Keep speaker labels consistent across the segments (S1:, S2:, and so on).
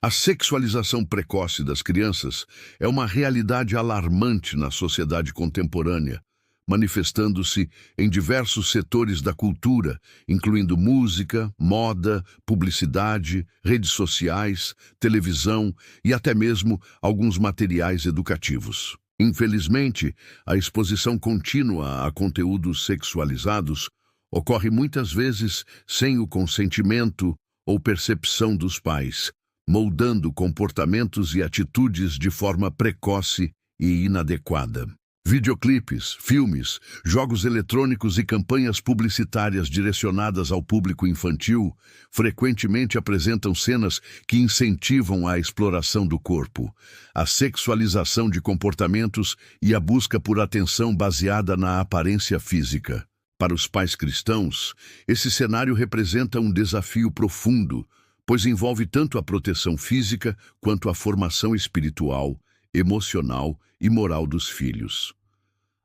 S1: A sexualização precoce das crianças é uma realidade alarmante na sociedade contemporânea, manifestando-se em diversos setores da cultura, incluindo música, moda, publicidade, redes sociais, televisão e até mesmo alguns materiais educativos. Infelizmente, a exposição contínua a conteúdos sexualizados ocorre muitas vezes sem o consentimento ou percepção dos pais, moldando comportamentos e atitudes de forma precoce e inadequada. Videoclipes, filmes, jogos eletrônicos e campanhas publicitárias direcionadas ao público infantil frequentemente apresentam cenas que incentivam a exploração do corpo, a sexualização de comportamentos e a busca por atenção baseada na aparência física. Para os pais cristãos, esse cenário representa um desafio profundo, pois envolve tanto a proteção física quanto a formação espiritual, emocional e moral dos filhos.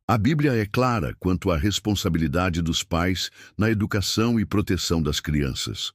S1: A Bíblia é clara quanto à responsabilidade dos pais na educação e proteção das crianças.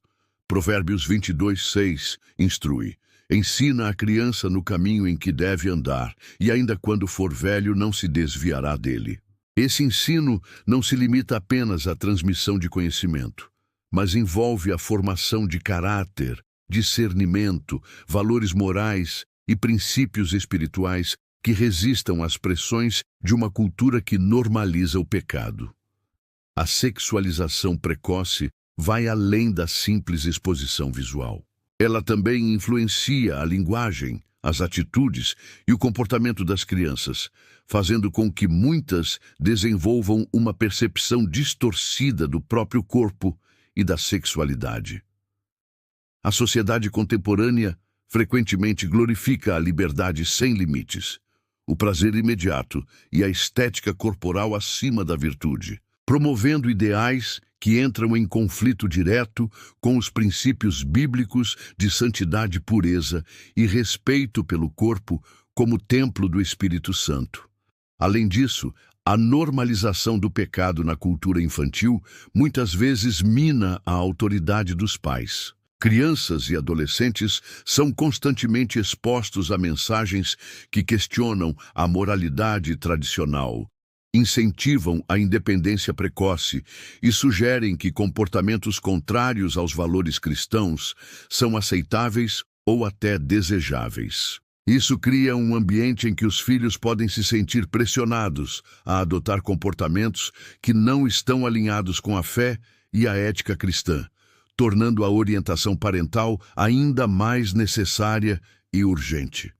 S1: Provérbios 22:6 instrui: ensina a criança no caminho em que deve andar, e ainda quando for velho não se desviará dele. Esse ensino não se limita apenas à transmissão de conhecimento, mas envolve a formação de caráter, discernimento, valores morais e princípios espirituais que resistam às pressões de uma cultura que normaliza o pecado. A sexualização precoce vai além da simples exposição visual. Ela também influencia a linguagem, as atitudes e o comportamento das crianças, fazendo com que muitas desenvolvam uma percepção distorcida do próprio corpo e da sexualidade. A sociedade contemporânea frequentemente glorifica a liberdade sem limites, o prazer imediato e a estética corporal acima da virtude, promovendo ideais que entram em conflito direto com os princípios bíblicos de santidade, pureza e respeito pelo corpo como templo do Espírito Santo. Além disso, a normalização do pecado na cultura infantil muitas vezes mina a autoridade dos pais. Crianças e adolescentes são constantemente expostos a mensagens que questionam a moralidade tradicional, incentivam a independência precoce e sugerem que comportamentos contrários aos valores cristãos são aceitáveis ou até desejáveis. Isso cria um ambiente em que os filhos podem se sentir pressionados a adotar comportamentos que não estão alinhados com a fé e a ética cristã, tornando a orientação parental ainda mais necessária e urgente.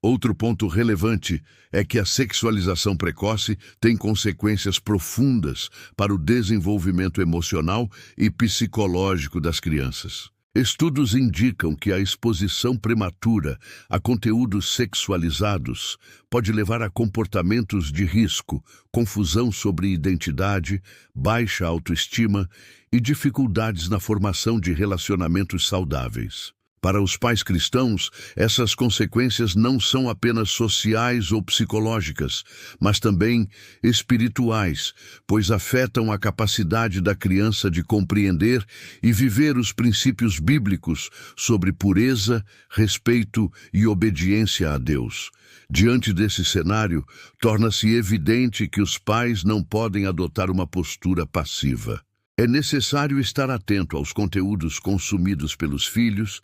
S1: Outro ponto relevante é que a sexualização precoce tem consequências profundas para o desenvolvimento emocional e psicológico das crianças. Estudos indicam que a exposição prematura a conteúdos sexualizados pode levar a comportamentos de risco, confusão sobre identidade, baixa autoestima e dificuldades na formação de relacionamentos saudáveis. Para os pais cristãos, essas consequências não são apenas sociais ou psicológicas, mas também espirituais, pois afetam a capacidade da criança de compreender e viver os princípios bíblicos sobre pureza, respeito e obediência a Deus. Diante desse cenário, torna-se evidente que os pais não podem adotar uma postura passiva. É necessário estar atento aos conteúdos consumidos pelos filhos,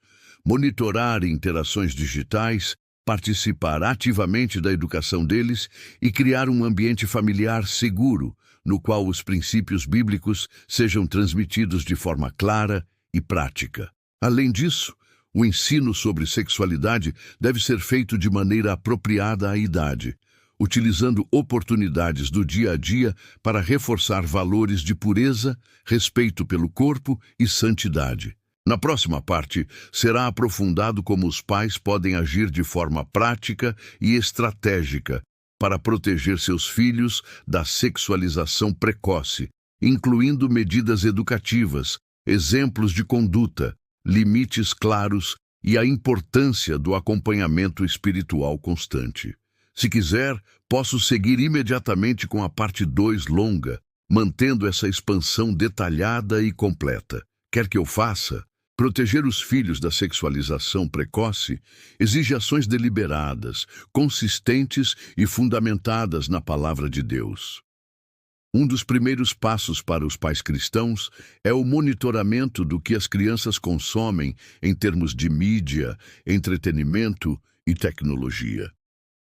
S1: monitorar interações digitais, participar ativamente da educação deles e criar um ambiente familiar seguro, no qual os princípios bíblicos sejam transmitidos de forma clara e prática. Além disso, o ensino sobre sexualidade deve ser feito de maneira apropriada à idade, utilizando oportunidades do dia a dia para reforçar valores de pureza, respeito pelo corpo e santidade. Na próxima parte, será aprofundado como os pais podem agir de forma prática e estratégica para proteger seus filhos da sexualização precoce, incluindo medidas educativas, exemplos de conduta, limites claros e a importância do acompanhamento espiritual constante. Se quiser, posso seguir imediatamente com a parte 2 longa, mantendo essa expansão detalhada e completa. Quer que eu faça? Proteger os filhos da sexualização precoce exige ações deliberadas, consistentes e fundamentadas na palavra de Deus. Um dos primeiros passos para os pais cristãos é o monitoramento do que as crianças consomem em termos de mídia, entretenimento e tecnologia.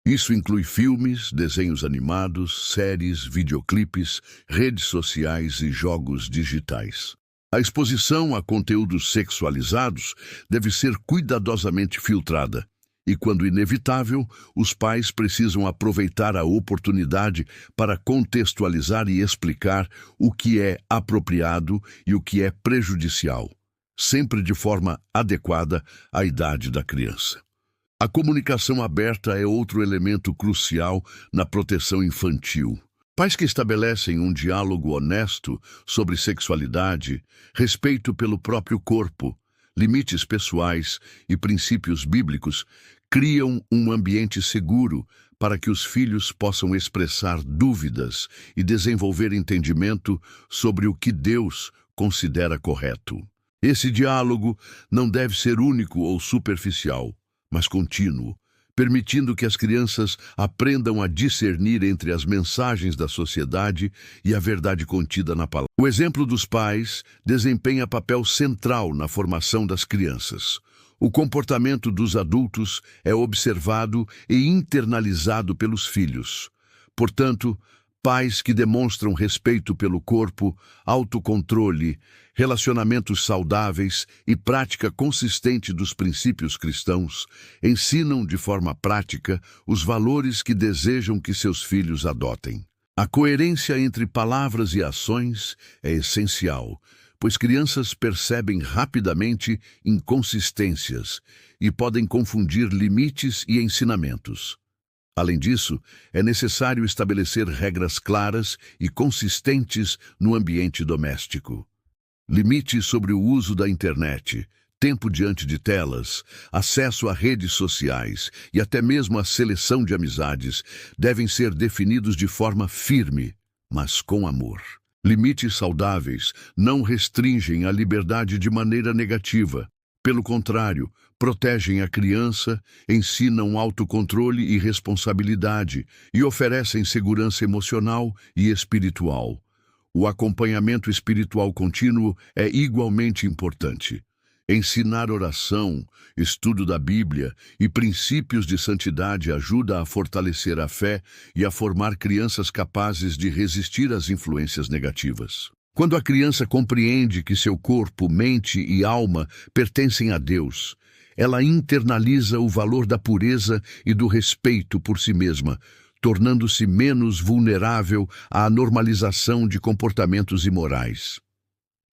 S1: Isso inclui filmes, desenhos animados, séries, videoclipes, redes sociais e jogos digitais. A exposição a conteúdos sexualizados deve ser cuidadosamente filtrada. E, quando inevitável, os pais precisam aproveitar a oportunidade para contextualizar e explicar o que é apropriado e o que é prejudicial, sempre de forma adequada à idade da criança. A comunicação aberta é outro elemento crucial na proteção infantil. Pais que estabelecem um diálogo honesto sobre sexualidade, respeito pelo próprio corpo, limites pessoais e princípios bíblicos criam um ambiente seguro para que os filhos possam expressar dúvidas e desenvolver entendimento sobre o que Deus considera correto. Esse diálogo não deve ser único ou superficial, mas contínuo, permitindo que as crianças aprendam a discernir entre as mensagens da sociedade e a verdade contida na palavra. O exemplo dos pais desempenha papel central na formação das crianças. O comportamento dos adultos é observado e internalizado pelos filhos. Portanto, pais que demonstram respeito pelo corpo, autocontrole, relacionamentos saudáveis e prática consistente dos princípios cristãos ensinam de forma prática os valores que desejam que seus filhos adotem. A coerência entre palavras e ações é essencial, pois crianças percebem rapidamente inconsistências e podem confundir limites e ensinamentos. Além disso, é necessário estabelecer regras claras e consistentes no ambiente doméstico. Limites sobre o uso da internet, tempo diante de telas, acesso a redes sociais e até mesmo a seleção de amizades devem ser definidos de forma firme, mas com amor. Limites saudáveis não restringem a liberdade de maneira negativa. Pelo contrário, protegem a criança, ensinam autocontrole e responsabilidade e oferecem segurança emocional e espiritual. O acompanhamento espiritual contínuo é igualmente importante. Ensinar oração, estudo da Bíblia e princípios de santidade ajuda a fortalecer a fé e a formar crianças capazes de resistir às influências negativas. Quando a criança compreende que seu corpo, mente e alma pertencem a Deus, ela internaliza o valor da pureza e do respeito por si mesma, tornando-se menos vulnerável à normalização de comportamentos imorais.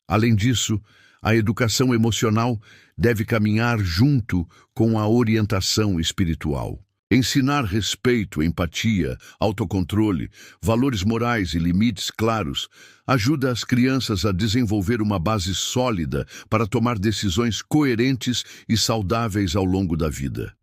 S1: Além disso, a educação emocional deve caminhar junto com a orientação espiritual. Ensinar respeito, empatia, autocontrole, valores morais e limites claros ajuda as crianças a desenvolver uma base sólida para tomar decisões coerentes e saudáveis ao longo da vida.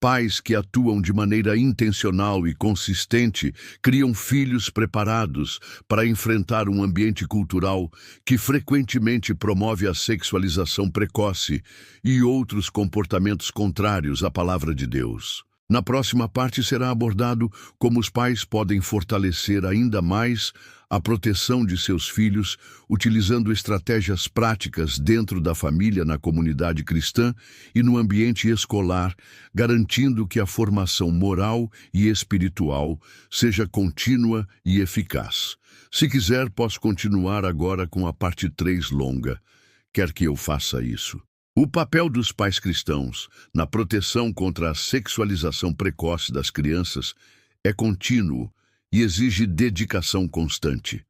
S1: Pais que atuam de maneira intencional e consistente criam filhos preparados para enfrentar um ambiente cultural que frequentemente promove a sexualização precoce e outros comportamentos contrários à palavra de Deus. Na próxima parte será abordado como os pais podem fortalecer ainda mais a proteção de seus filhos, utilizando estratégias práticas dentro da família, na comunidade cristã e no ambiente escolar, garantindo que a formação moral e espiritual seja contínua e eficaz. Se quiser, posso continuar agora com a parte 3 longa. Quer que eu faça isso? O papel dos pais cristãos na proteção contra a sexualização precoce das crianças é contínuo e exige dedicação constante.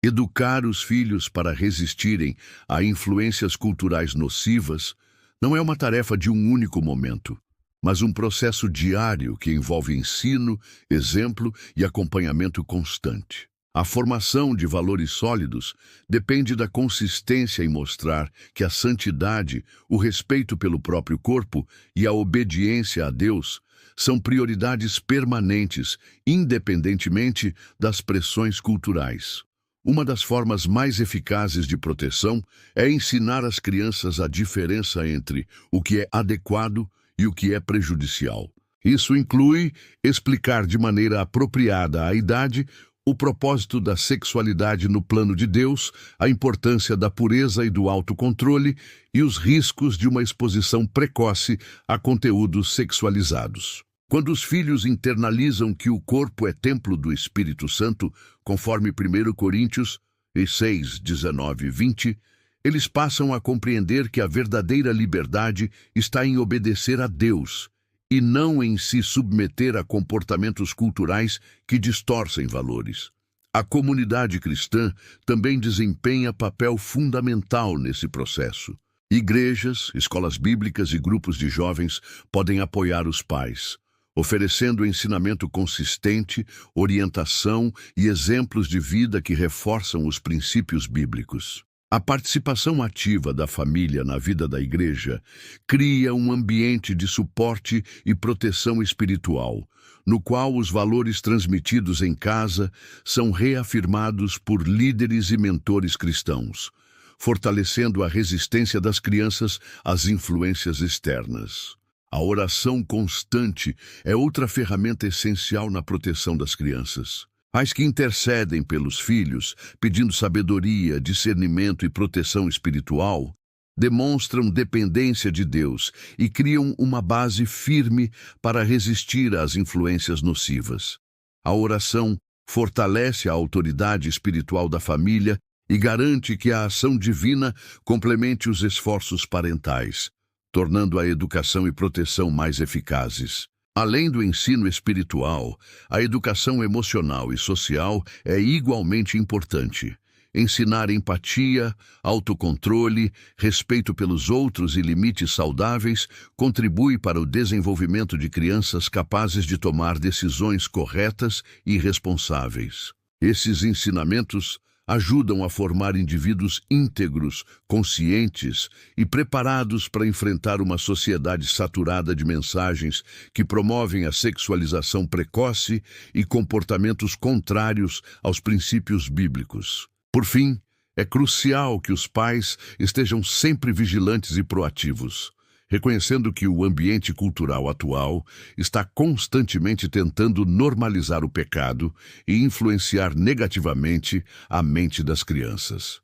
S1: Educar os filhos para resistirem a influências culturais nocivas não é uma tarefa de um único momento, mas um processo diário que envolve ensino, exemplo e acompanhamento constante. A formação de valores sólidos depende da consistência em mostrar que a santidade, o respeito pelo próprio corpo e a obediência a Deus são prioridades permanentes, independentemente das pressões culturais. Uma das formas mais eficazes de proteção é ensinar às crianças a diferença entre o que é adequado e o que é prejudicial. Isso inclui explicar de maneira apropriada à idade o propósito da sexualidade no plano de Deus, a importância da pureza e do autocontrole e os riscos de uma exposição precoce a conteúdos sexualizados. Quando os filhos internalizam que o corpo é templo do Espírito Santo, conforme 1 Coríntios 6, 19 e 20, eles passam a compreender que a verdadeira liberdade está em obedecer a Deus e não em se submeter a comportamentos culturais que distorcem valores. A comunidade cristã também desempenha papel fundamental nesse processo. Igrejas, escolas bíblicas e grupos de jovens podem apoiar os pais, oferecendo ensinamento consistente, orientação e exemplos de vida que reforçam os princípios bíblicos. A participação ativa da família na vida da igreja cria um ambiente de suporte e proteção espiritual, no qual os valores transmitidos em casa são reafirmados por líderes e mentores cristãos, fortalecendo a resistência das crianças às influências externas. A oração constante é outra ferramenta essencial na proteção das crianças. Pais que intercedem pelos filhos, pedindo sabedoria, discernimento e proteção espiritual, demonstram dependência de Deus e criam uma base firme para resistir às influências nocivas. A oração fortalece a autoridade espiritual da família e garante que a ação divina complemente os esforços parentais, tornando a educação e proteção mais eficazes. Além do ensino espiritual, a educação emocional e social é igualmente importante. Ensinar empatia, autocontrole, respeito pelos outros e limites saudáveis contribui para o desenvolvimento de crianças capazes de tomar decisões corretas e responsáveis. Esses ensinamentos ajudam a formar indivíduos íntegros, conscientes e preparados para enfrentar uma sociedade saturada de mensagens que promovem a sexualização precoce e comportamentos contrários aos princípios bíblicos. Por fim, é crucial que os pais estejam sempre vigilantes e proativos, reconhecendo que o ambiente cultural atual está constantemente tentando normalizar o pecado e influenciar negativamente a mente das crianças.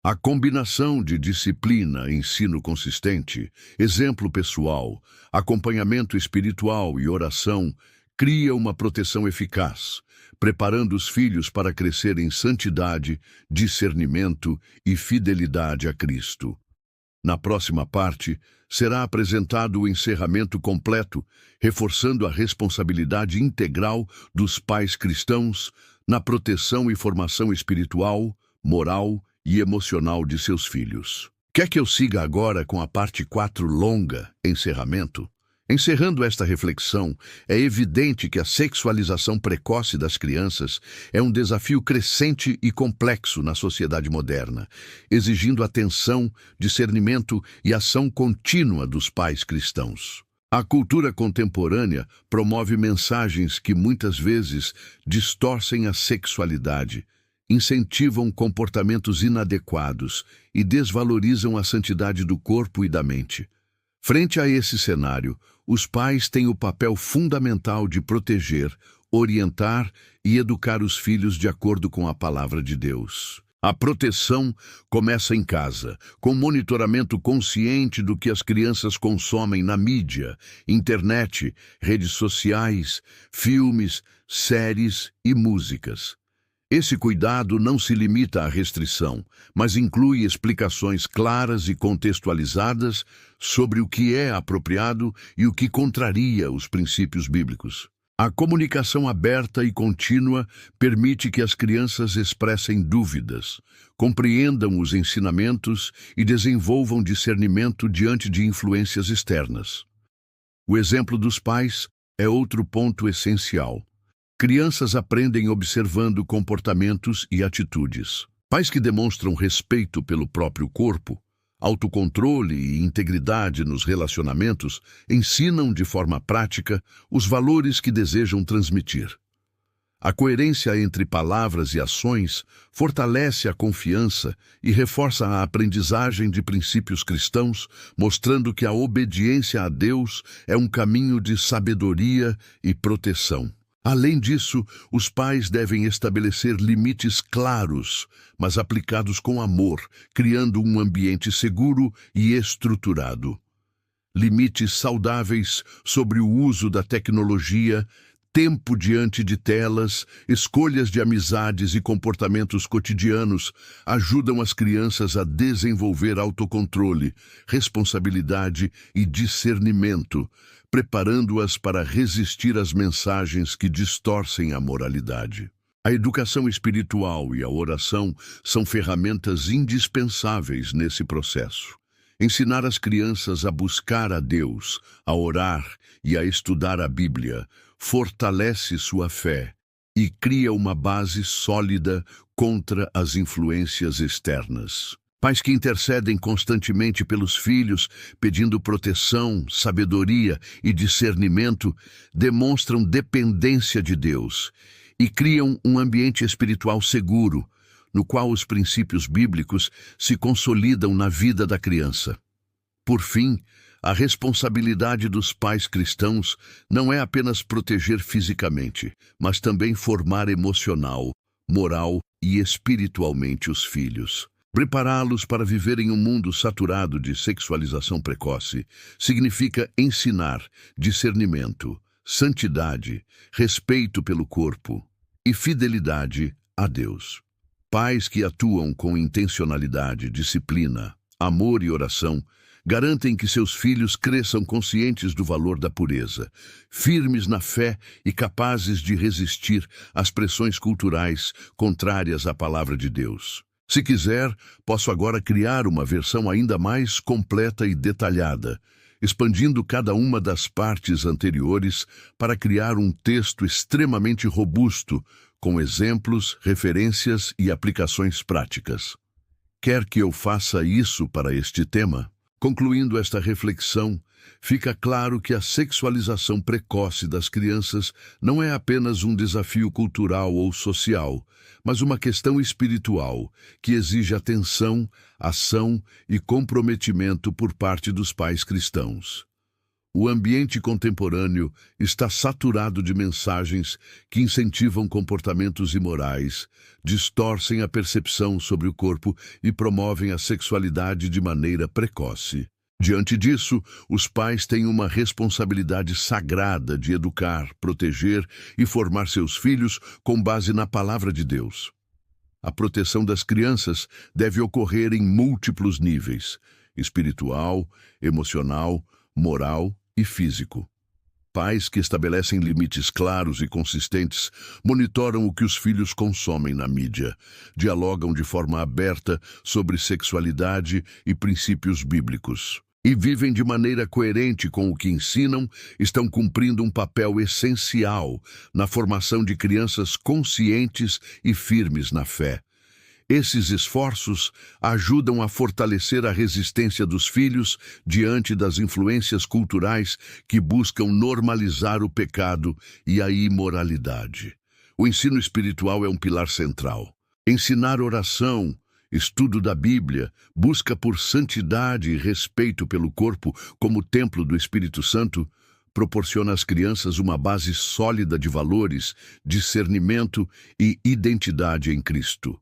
S1: A combinação de disciplina, ensino consistente, exemplo pessoal, acompanhamento espiritual e oração cria uma proteção eficaz, preparando os filhos para crescer em santidade, discernimento e fidelidade a Cristo. Na próxima parte, será apresentado o encerramento completo, reforçando a responsabilidade integral dos pais cristãos na proteção e formação espiritual, moral e emocional de seus filhos. Quer que eu siga agora com a parte 4 longa, encerramento? Encerrando esta reflexão, é evidente que a sexualização precoce das crianças é um desafio crescente e complexo na sociedade moderna, exigindo atenção, discernimento e ação contínua dos pais cristãos. A cultura contemporânea promove mensagens que muitas vezes distorcem a sexualidade, incentivam comportamentos inadequados e desvalorizam a santidade do corpo e da mente. Frente a esse cenário, os pais têm o papel fundamental de proteger, orientar e educar os filhos de acordo com a palavra de Deus. A proteção começa em casa, com monitoramento consciente do que as crianças consomem na mídia, internet, redes sociais, filmes, séries e músicas. Esse cuidado não se limita à restrição, mas inclui explicações claras e contextualizadas sobre o que é apropriado e o que contraria os princípios bíblicos. A comunicação aberta e contínua permite que as crianças expressem dúvidas, compreendam os ensinamentos e desenvolvam discernimento diante de influências externas. O exemplo dos pais é outro ponto essencial. Crianças aprendem observando comportamentos e atitudes. Pais que demonstram respeito pelo próprio corpo, Autocontrole e integridade nos relacionamentos ensinam de forma prática os valores que desejam transmitir. A coerência entre palavras e ações fortalece a confiança e reforça a aprendizagem de princípios cristãos, mostrando que a obediência a Deus é um caminho de sabedoria e proteção. Além disso, os pais devem estabelecer limites claros, mas aplicados com amor, criando um ambiente seguro e estruturado. Limites saudáveis sobre o uso da tecnologia, tempo diante de telas, escolhas de amizades e comportamentos cotidianos ajudam as crianças a desenvolver autocontrole, responsabilidade e discernimento, preparando-as para resistir às mensagens que distorcem a moralidade. A educação espiritual e a oração são ferramentas indispensáveis nesse processo. Ensinar as crianças a buscar a Deus, a orar e a estudar a Bíblia fortalece sua fé e cria uma base sólida contra as influências externas. Pais que intercedem constantemente pelos filhos, pedindo proteção, sabedoria e discernimento, demonstram dependência de Deus e criam um ambiente espiritual seguro, no qual os princípios bíblicos se consolidam na vida da criança. Por fim, a responsabilidade dos pais cristãos não é apenas proteger fisicamente, mas também formar emocional, moral e espiritualmente os filhos. Prepará-los para viver em um mundo saturado de sexualização precoce significa ensinar discernimento, santidade, respeito pelo corpo e fidelidade a Deus. Pais que atuam com intencionalidade, disciplina, amor e oração garantem que seus filhos cresçam conscientes do valor da pureza, firmes na fé e capazes de resistir às pressões culturais contrárias à palavra de Deus. Se quiser, posso agora criar uma versão ainda mais completa e detalhada, expandindo cada uma das partes anteriores para criar um texto extremamente robusto, com exemplos, referências e aplicações práticas. Quer que eu faça isso para este tema? Concluindo esta reflexão, fica claro que a sexualização precoce das crianças não é apenas um desafio cultural ou social, mas uma questão espiritual que exige atenção, ação e comprometimento por parte dos pais cristãos. O ambiente contemporâneo está saturado de mensagens que incentivam comportamentos imorais, distorcem a percepção sobre o corpo e promovem a sexualidade de maneira precoce. Diante disso, os pais têm uma responsabilidade sagrada de educar, proteger e formar seus filhos com base na palavra de Deus. A proteção das crianças deve ocorrer em múltiplos níveis: espiritual, emocional, moral e físico. Pais que estabelecem limites claros e consistentes monitoram o que os filhos consomem na mídia, dialogam de forma aberta sobre sexualidade e princípios bíblicos, e vivem de maneira coerente com o que ensinam, estão cumprindo um papel essencial na formação de crianças conscientes e firmes na fé. Esses esforços ajudam a fortalecer a resistência dos filhos diante das influências culturais que buscam normalizar o pecado e a imoralidade. O ensino espiritual é um pilar central. Ensinar oração, estudo da Bíblia, busca por santidade e respeito pelo corpo como templo do Espírito Santo, proporciona às crianças uma base sólida de valores, discernimento e identidade em Cristo.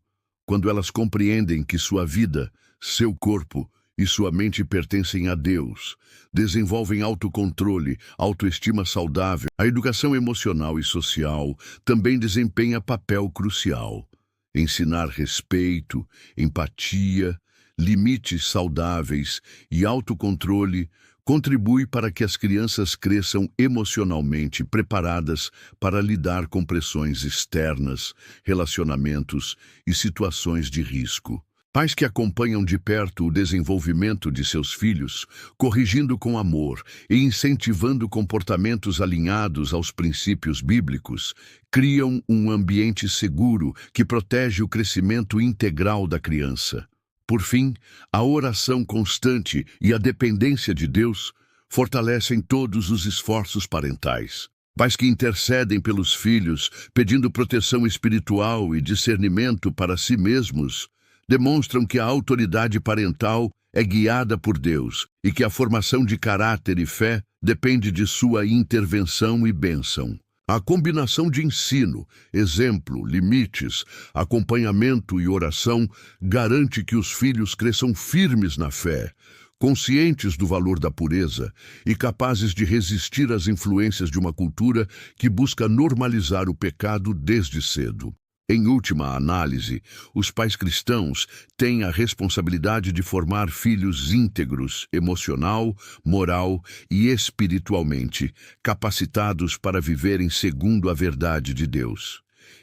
S1: Quando elas compreendem que sua vida, seu corpo e sua mente pertencem a Deus, desenvolvem autocontrole, autoestima saudável, a educação emocional e social também desempenha papel crucial. Ensinar respeito, empatia, limites saudáveis e autocontrole contribui para que as crianças cresçam emocionalmente preparadas para lidar com pressões externas, relacionamentos e situações de risco. Pais que acompanham de perto o desenvolvimento de seus filhos, corrigindo com amor e incentivando comportamentos alinhados aos princípios bíblicos, criam um ambiente seguro que protege o crescimento integral da criança. Por fim, a oração constante e a dependência de Deus fortalecem todos os esforços parentais. Pais que intercedem pelos filhos, pedindo proteção espiritual e discernimento para si mesmos, demonstram que a autoridade parental é guiada por Deus e que a formação de caráter e fé depende de sua intervenção e bênção. A combinação de ensino, exemplo, limites, acompanhamento e oração garante que os filhos cresçam firmes na fé, conscientes do valor da pureza e capazes de resistir às influências de uma cultura que busca normalizar o pecado desde cedo. Em última análise, os pais cristãos têm a responsabilidade de formar filhos íntegros, emocional, moral e espiritualmente, capacitados para viverem segundo a verdade de Deus.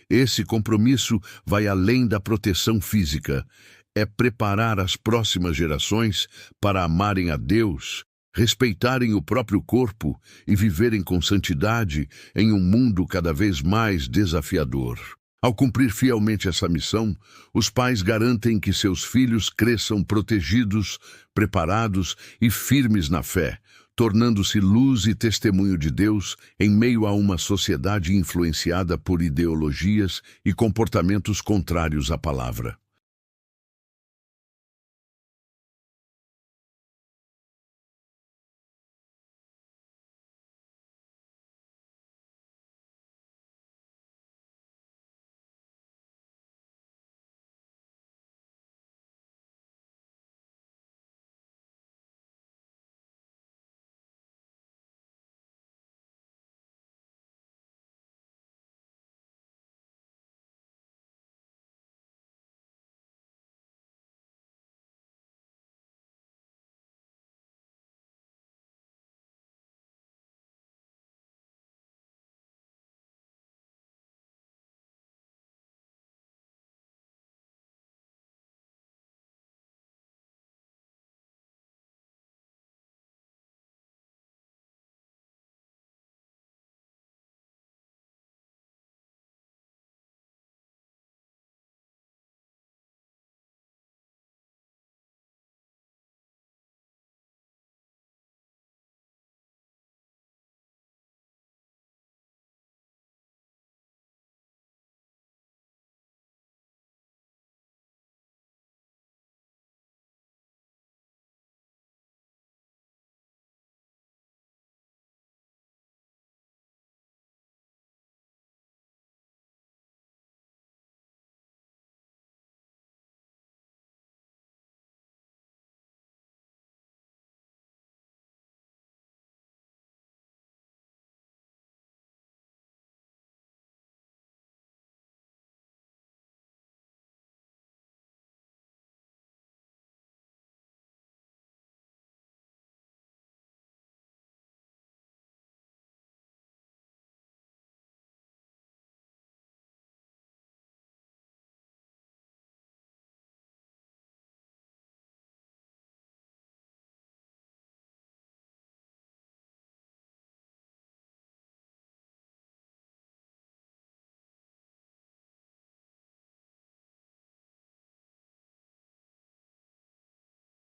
S1: Esse compromisso vai além da proteção física. É preparar as próximas gerações para amarem a Deus, respeitarem o próprio corpo e viverem com santidade em um mundo cada vez mais desafiador. Ao cumprir fielmente essa missão, os pais garantem que seus filhos cresçam protegidos, preparados e firmes na fé, tornando-se luz e testemunho de Deus em meio a uma sociedade influenciada por ideologias e comportamentos contrários à palavra.